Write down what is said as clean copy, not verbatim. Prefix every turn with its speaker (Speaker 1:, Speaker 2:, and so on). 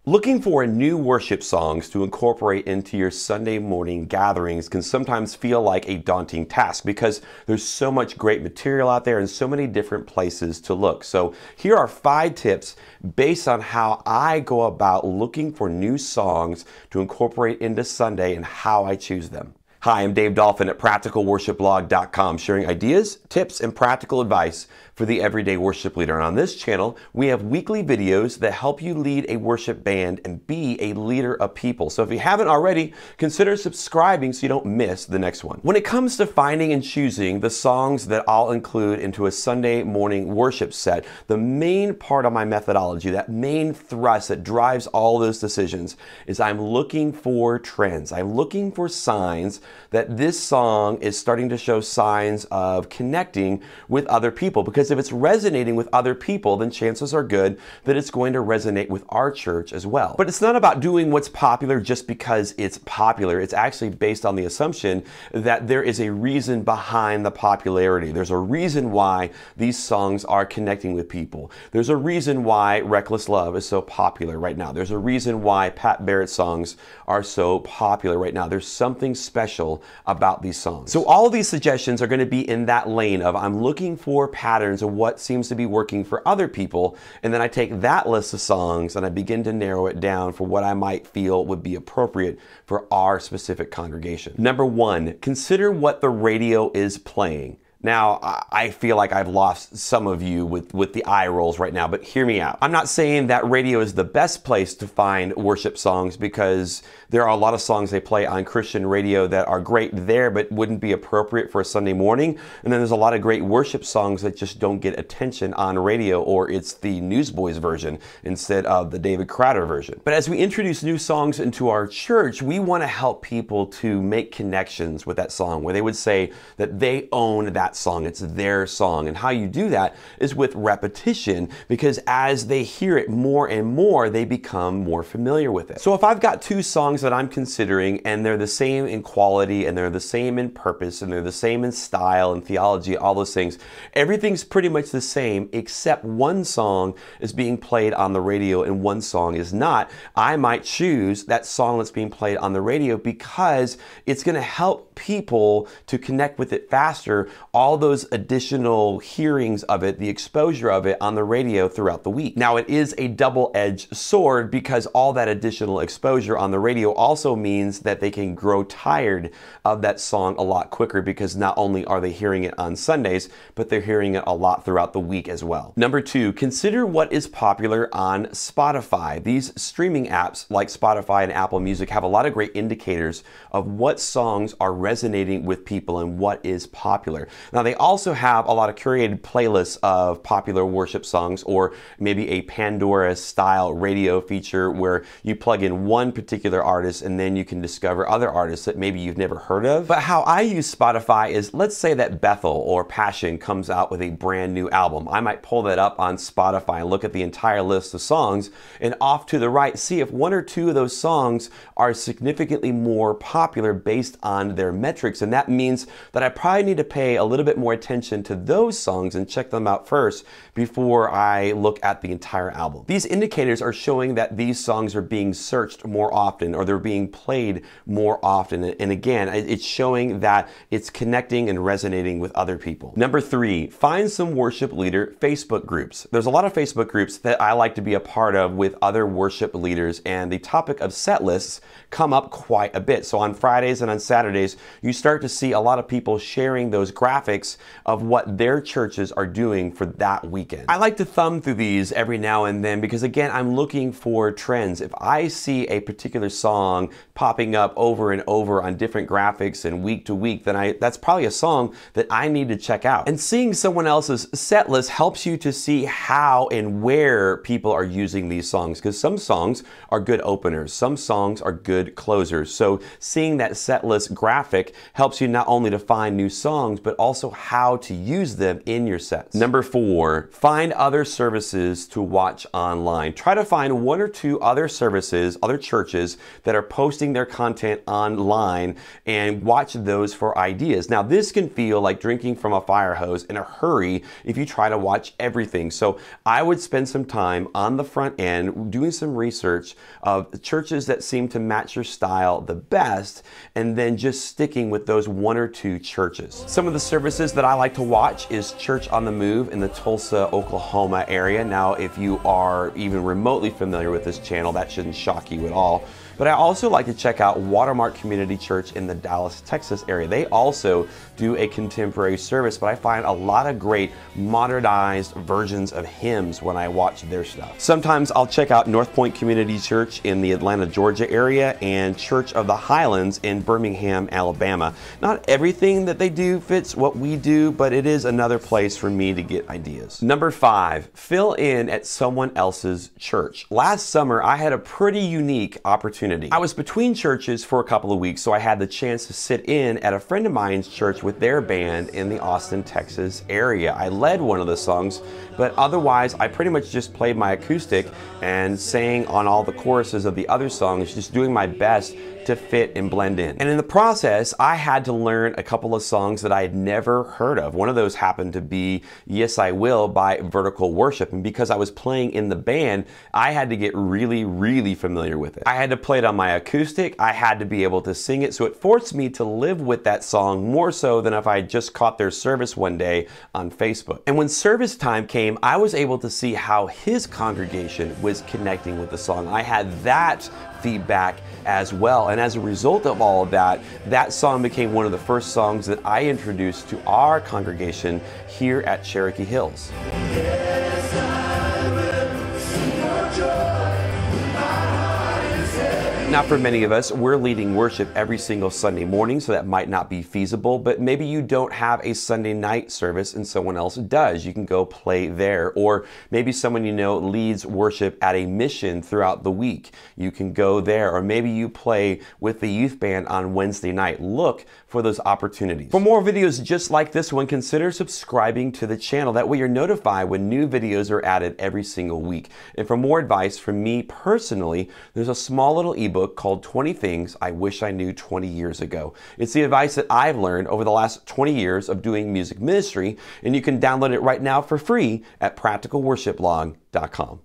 Speaker 1: Looking for new worship songs to incorporate into your Sunday morning gatherings can sometimes feel like a daunting task because there's so much great material out there and so many different places to look. So here are 5 tips based on how I go about looking for new songs to incorporate into Sunday and how I choose them. Hi, I'm Dave Dolphin at practicalworshipblog.com, sharing ideas, tips, and practical advice for the everyday worship leader. And on this channel, we have weekly videos that help you lead a worship band and be a leader of people. So if you haven't already, consider subscribing so you don't miss the next one. When it comes to finding and choosing the songs that I'll include into a Sunday morning worship set, the main part of my methodology, that main thrust that drives all those decisions, is I'm looking for trends. I'm looking for signs that this song is starting to show signs of connecting with other people. Because if it's resonating with other people, then chances are good that it's going to resonate with our church as well. But it's not about doing what's popular just because it's popular. It's actually based on the assumption that there is a reason behind the popularity. There's a reason why these songs are connecting with people. There's a reason why Reckless Love is so popular right now. There's a reason why Pat Barrett songs are so popular right now. There's something special about these songs. So all of these suggestions are going to be in that lane of I'm looking for patterns of what seems to be working for other people, and then I take that list of songs and I begin to narrow it down for what I might feel would be appropriate for our specific congregation. Number 1, consider what the radio is playing. Now, I feel like I've lost some of you with the eye rolls right now, but hear me out. I'm not saying that radio is the best place to find worship songs, because there are a lot of songs they play on Christian radio that are great there but wouldn't be appropriate for a Sunday morning. And then there's a lot of great worship songs that just don't get attention on radio, or it's the Newsboys version instead of the David Crowder version. But as we introduce new songs into our church, we want to help people to make connections with that song, where they would say that they own that song. It's their song. And how you do that is with repetition, because as they hear it more and more, they become more familiar with it. So if I've got 2 songs that I'm considering and they're the same in quality and they're the same in purpose and they're the same in style and theology, all those things, everything's pretty much the same except one song is being played on the radio and one song is not, I might choose that song that's being played on the radio because it's going to help people to connect with it faster. All those additional hearings of it, the exposure of it on the radio throughout the week. Now, it is a double-edged sword, because all that additional exposure on the radio also means that they can grow tired of that song a lot quicker, because not only are they hearing it on Sundays, but they're hearing it a lot throughout the week as well. Number 2, consider what is popular on Spotify. These streaming apps like Spotify and Apple Music have a lot of great indicators of what songs are resonating with people and what is popular. Now, they also have a lot of curated playlists of popular worship songs, or maybe a Pandora-style radio feature where you plug in one particular artist and then you can discover other artists that maybe you've never heard of. But how I use Spotify is, let's say that Bethel or Passion comes out with a brand new album. I might pull that up on Spotify and look at the entire list of songs, and off to the right, see if 1 or 2 of those songs are significantly more popular based on their metrics. And that means that I probably need to pay a little bit more attention to those songs and check them out first before I look at the entire album. These indicators are showing that these songs are being searched more often, or they're being played more often. And again, it's showing that it's connecting and resonating with other people. Number 3, find some worship leader Facebook groups. There's a lot of Facebook groups that I like to be a part of with other worship leaders, and the topic of set lists come up quite a bit. So on Fridays and on Saturdays, you start to see a lot of people sharing those graphics of what their churches are doing for that weekend. I like to thumb through these every now and then because, again, I'm looking for trends. If I see a particular song popping up over and over on different graphics and week to week, then that's probably a song that I need to check out. And seeing someone else's set list helps you to see how and where people are using these songs, because some songs are good openers, some songs are good closers. So seeing that set list graphic helps you not only to find new songs, but also also how to use them in your sets. Number 4, find other services to watch online. Try to find 1 or 2 other services, other churches that are posting their content online and watch those for ideas. Now, this can feel like drinking from a fire hose in a hurry if you try to watch everything. So I would spend some time on the front end doing some research of churches that seem to match your style the best, and then just sticking with those 1 or 2 churches. Some of the services that I like to watch is Church on the Move in the Tulsa, Oklahoma area. Now, if you are even remotely familiar with this channel, that shouldn't shock you at all. But I also like to check out Watermark Community Church in the Dallas, Texas area. They also do a contemporary service, but I find a lot of great modernized versions of hymns when I watch their stuff. Sometimes I'll check out North Point Community Church in the Atlanta, Georgia area and Church of the Highlands in Birmingham, Alabama. Not everything that they do fits what we do, but it is another place for me to get ideas. Number 5, fill in at someone else's church. Last summer, I had a pretty unique opportunity. I was between churches for a couple of weeks, so I had the chance to sit in at a friend of mine's church with their band in the Austin, Texas area. I led one of the songs, but otherwise I pretty much just played my acoustic and sang on all the choruses of the other songs, just doing my best to fit and blend in. And in the process, I had to learn a couple of songs that I had never heard of. One of those happened to be Yes I Will by Vertical Worship. And because I was playing in the band, I had to get really familiar with it. I had to play it on my acoustic. I had to be able to sing it. So it forced me to live with that song more so than if I had just caught their service one day on Facebook. And when service time came, I was able to see how his congregation was connecting with the song. I had that feedback as well. And as a result of all of that, that song became one of the first songs that I introduced to our congregation here at Cherokee Hills. Now, for many of us, we're leading worship every single Sunday morning, so that might not be feasible, but maybe you don't have a Sunday night service and someone else does. You can go play there. Or maybe someone you know leads worship at a mission throughout the week. You can go there. Or maybe you play with the youth band on Wednesday night. Look for those opportunities. For more videos just like this one, consider subscribing to the channel. That way you're notified when new videos are added every single week. And for more advice from me personally, there's a small little ebook called 20 Things I Wish I Knew 20 Years Ago. It's the advice that I've learned over the last 20 years of doing music ministry, and you can download it right now for free at practicalworshipblog.com.